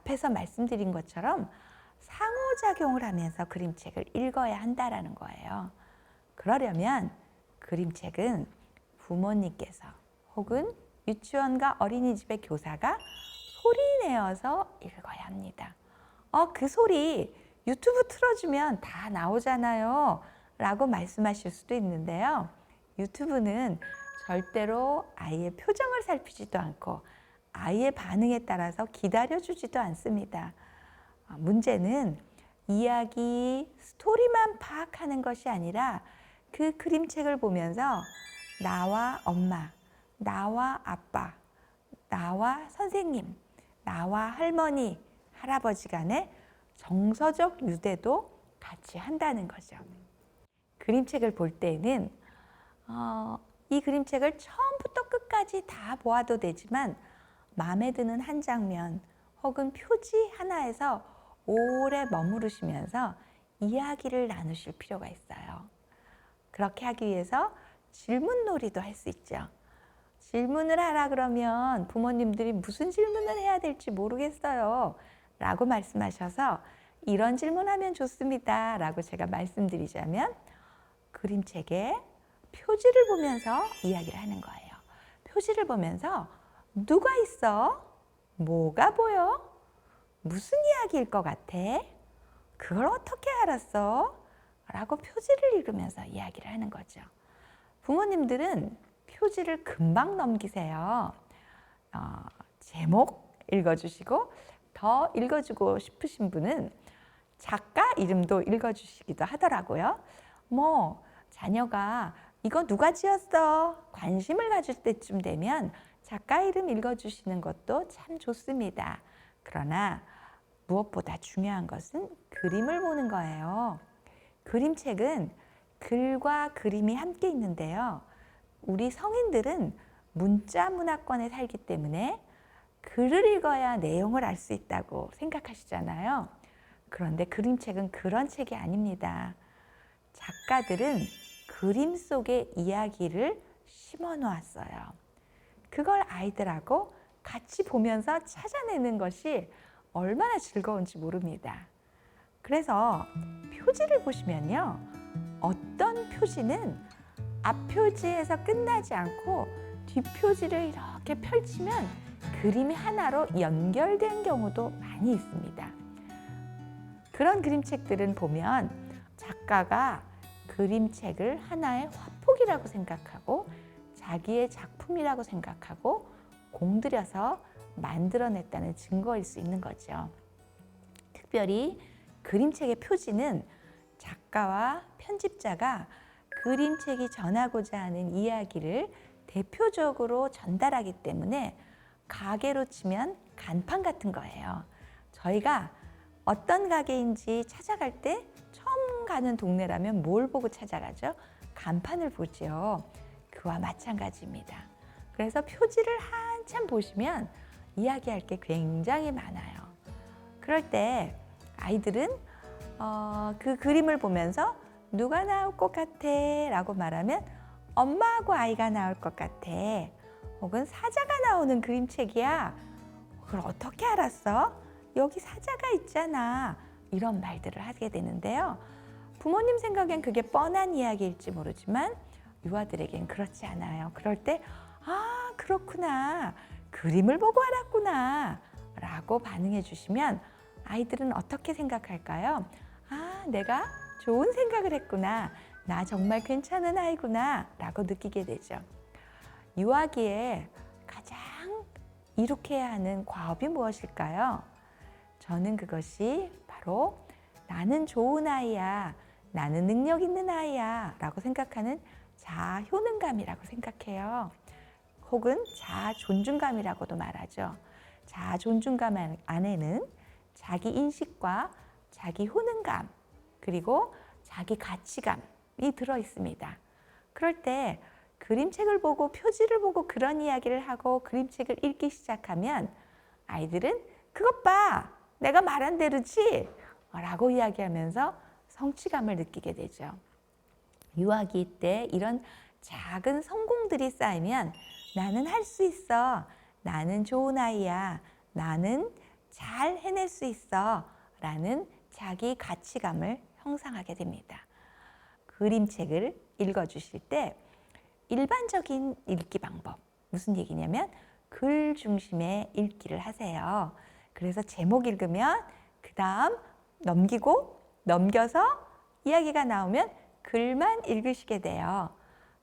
앞에서 말씀드린 것처럼 상호작용을 하면서 그림책을 읽어야 한다라는 거예요. 그러려면 그림책은 부모님께서 혹은 유치원과 어린이집의 교사가 소리 내어서 읽어야 합니다. 그 소리 유튜브 틀어주면 다 나오잖아요 라고 말씀하실 수도 있는데요. 유튜브는 절대로 아이의 표정을 살피지도 않고 아이의 반응에 따라서 기다려주지도 않습니다. 문제는 이야기, 스토리만 파악하는 것이 아니라 그 그림책을 보면서 나와 엄마, 나와 아빠, 나와 선생님, 나와 할머니, 할아버지 간의 정서적 유대도 같이 한다는 거죠. 그림책을 볼 때에는 이 그림책을 처음부터 끝까지 다 보아도 되지만 마음에 드는 한 장면 혹은 표지 하나에서 오래 머무르시면서 이야기를 나누실 필요가 있어요. 그렇게 하기 위해서 질문놀이도 할 수 있죠. 질문을 하라 그러면 부모님들이 무슨 질문을 해야 될지 모르겠어요 라고 말씀하셔서 이런 질문하면 좋습니다 라고 제가 말씀드리자면 그림책에 표지를 보면서 이야기를 하는 거예요. 표지를 보면서 누가 있어? 뭐가 보여? 무슨 이야기일 것 같아? 그걸 어떻게 알았어? 라고 표지를 읽으면서 이야기를 하는 거죠. 부모님들은 표지를 금방 넘기세요. 제목 읽어주시고 더 읽어주고 싶으신 분은 작가 이름도 읽어주시기도 하더라고요. 자녀가 이거 누가 지었어? 관심을 가질 때쯤 되면 작가 이름 읽어주시는 것도 참 좋습니다. 그러나 무엇보다 중요한 것은 그림을 보는 거예요. 그림책은 글과 그림이 함께 있는데요. 우리 성인들은 문자 문화권에 살기 때문에 글을 읽어야 내용을 알 수 있다고 생각하시잖아요. 그런데 그림책은 그런 책이 아닙니다. 작가들은 그림 속에 이야기를 심어 놓았어요. 그걸 아이들하고 같이 보면서 찾아내는 것이 얼마나 즐거운지 모릅니다. 그래서 표지를 보시면요. 어떤 표지는 앞표지에서 끝나지 않고 뒷표지를 이렇게 펼치면 그림이 하나로 연결된 경우도 많이 있습니다. 그런 그림책들은 보면 작가가 그림책을 하나의 화폭이라고 생각하고 자기의 작품이라고 생각하고 공들여서 만들어냈다는 증거일 수 있는 거죠. 특별히 그림책의 표지는 작가와 편집자가 그림책이 전하고자 하는 이야기를 대표적으로 전달하기 때문에 가게로 치면 간판 같은 거예요. 저희가 어떤 가게인지 찾아갈 때 처음 가는 동네라면 뭘 보고 찾아가죠? 간판을 보죠. 그와 마찬가지입니다. 그래서 표지를 한참 보시면 이야기할 게 굉장히 많아요. 그럴 때 아이들은 그 그림을 보면서 누가 나올 것 같아? 라고 말하면 엄마하고 아이가 나올 것 같아. 혹은 사자가 나오는 그림책이야. 그걸 어떻게 알았어? 여기 사자가 있잖아. 이런 말들을 하게 되는데요. 부모님 생각엔 그게 뻔한 이야기일지 모르지만 유아들에겐 그렇지 않아요. 그럴 때 그렇구나. 그림을 보고 알았구나. 라고 반응해 주시면 아이들은 어떻게 생각할까요? 내가 좋은 생각을 했구나. 나 정말 괜찮은 아이구나. 라고 느끼게 되죠. 유아기에 가장 이룩해야 하는 과업이 무엇일까요? 저는 그것이 바로 나는 좋은 아이야. 나는 능력 있는 아이야. 라고 생각하는 자아 효능감이라고 생각해요. 혹은 자아 존중감이라고도 말하죠. 자아 존중감 안에는 자기 인식과 자기 효능감 그리고 자기 가치감이 들어 있습니다. 그럴 때 그림책을 보고 표지를 보고 그런 이야기를 하고 그림책을 읽기 시작하면 아이들은 그것 봐! 내가 말한 대로지! 라고 이야기하면서 성취감을 느끼게 되죠. 유아기 때 이런 작은 성공들이 쌓이면 나는 할 수 있어. 나는 좋은 아이야. 나는 잘 해낼 수 있어 라는 자기 가치감을 형성하게 됩니다. 그림책을 읽어주실 때 일반적인 읽기 방법, 무슨 얘기냐면 글 중심의 읽기를 하세요. 그래서 제목 읽으면 그 다음 넘겨서 이야기가 나오면 글만 읽으시게 돼요.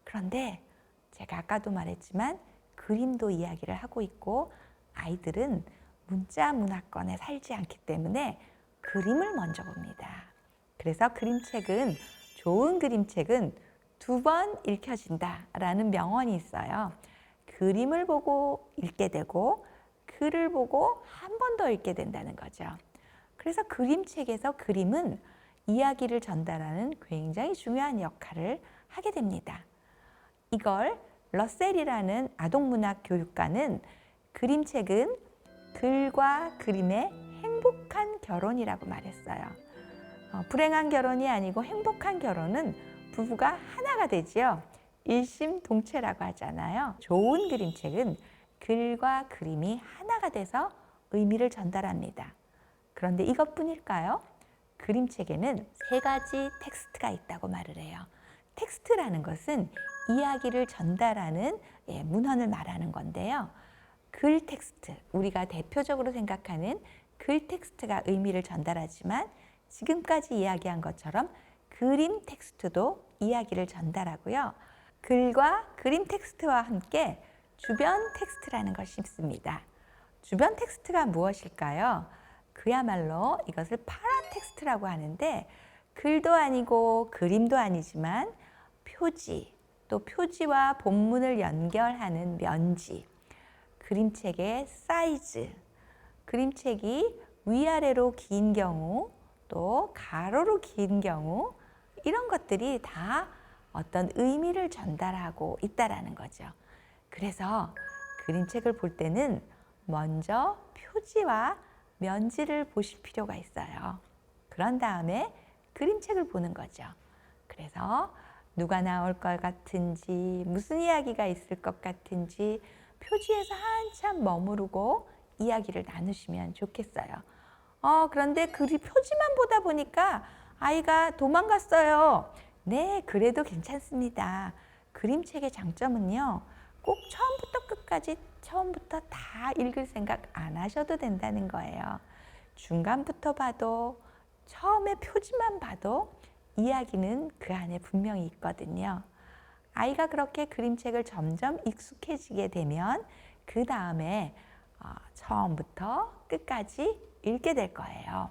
그런데 제가 아까도 말했지만 그림도 이야기를 하고 있고 아이들은 문자 문화권에 살지 않기 때문에 그림을 먼저 봅니다. 그래서 좋은 그림책은 2번 읽혀진다라는 명언이 있어요. 그림을 보고 읽게 되고 글을 보고 한 번 더 읽게 된다는 거죠. 그래서 그림책에서 그림은 이야기를 전달하는 굉장히 중요한 역할을 하게 됩니다. 이걸 러셀이라는 아동문학 교육가는 그림책은 글과 그림의 행복한 결혼이라고 말했어요. 불행한 결혼이 아니고 행복한 결혼은 부부가 하나가 되지요. 일심동체라고 하잖아요. 좋은 그림책은 글과 그림이 하나가 돼서 의미를 전달합니다. 그런데 이것뿐일까요? 그림책에는 3가지 텍스트가 있다고 말을 해요. 텍스트라는 것은 이야기를 전달하는 문헌을 말하는 건데요. 글 텍스트, 우리가 대표적으로 생각하는 글 텍스트가 의미를 전달하지만 지금까지 이야기한 것처럼 그림 텍스트도 이야기를 전달하고요. 글과 그림 텍스트와 함께 주변 텍스트라는 것이 있습니다. 주변 텍스트가 무엇일까요? 그야말로 이것을 파라 텍스트라고 하는데 글도 아니고 그림도 아니지만 표지, 또 표지와 본문을 연결하는 면지, 그림책의 사이즈, 그림책이 위아래로 긴 경우, 또 가로로 긴 경우 이런 것들이 다 어떤 의미를 전달하고 있다라는 거죠. 그래서 그림책을 볼 때는 먼저 표지와 면지를 보실 필요가 있어요. 그런 다음에 그림책을 보는 거죠. 그래서 누가 나올 것 같은지, 무슨 이야기가 있을 것 같은지 표지에서 한참 머무르고 이야기를 나누시면 좋겠어요. 그런데 표지만 보다 보니까 아이가 도망갔어요. 네, 그래도 괜찮습니다. 그림책의 장점은요, 꼭 처음부터 끝까지 처음부터 다 읽을 생각 안 하셔도 된다는 거예요. 중간부터 봐도 처음에 표지만 봐도 이야기는 그 안에 분명히 있거든요. 아이가 그렇게 그림책을 점점 익숙해지게 되면 그 다음에 처음부터 끝까지 읽게 될 거예요.